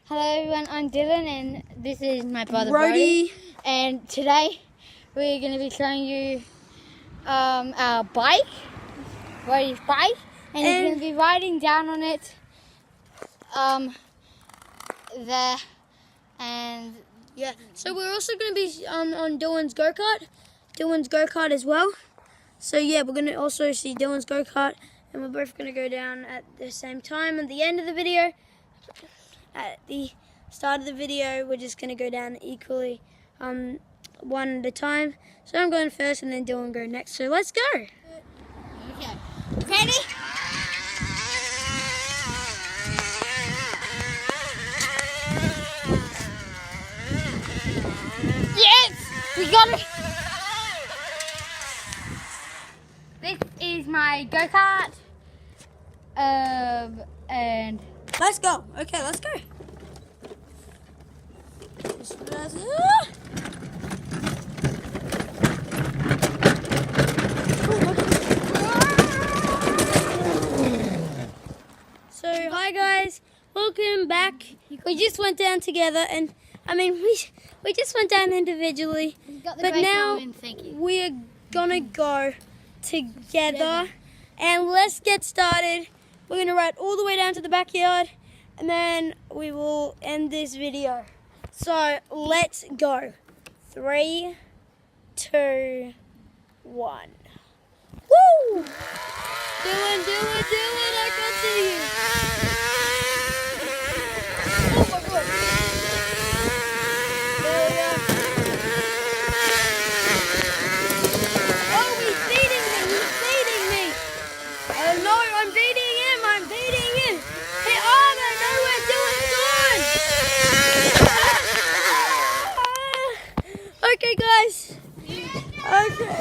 Hello everyone, I'm Dylan and this is my brother Brody. And today we're going to be showing you our bike, Brody's bike, and he's going to be riding down on it there. And yeah, so we're also going to be on Dylan's go-kart as well. So yeah, we're going to also see Dylan's go-kart, and we're both going to go down at the same time. At the end of the video, at the start of the video, we're just going to go down equally, one at a time. So I'm going first and then Dylan go next. So let's go. okay, ready? Yes, we got it. This is my go-kart, and Let's go. Okay, let's go. So hi guys, welcome back. We just went down together, and I mean we just went down individually, but now we're gonna go together. And let's get started. We're gonna ride all the way down to the backyard, and then we will end this video. So let's go. 3, 2, 1. Woo! Dylan, I can see you. Oh my God. There we go. Oh, he's beating me. Oh no, I'm beating him. Hey, oh no, nowhere Dylan's going. Okay, guys. Okay.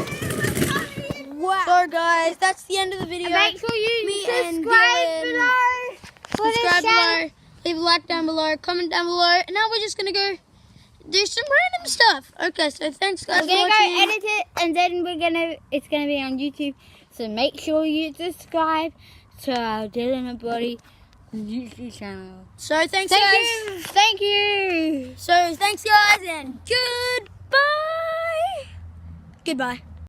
Wow. So, guys, that's the end of the video. And make sure you subscribe below. Leave a like down below. Comment down below. And now we're just gonna go do some random stuff. Okay, so thanks, guys. We're gonna go edit it, and then it's gonna be on YouTube. So make sure you subscribe to our Dylan and Brody YouTube channel. So thanks, guys. Thank you. So thanks, guys, and goodbye. Goodbye.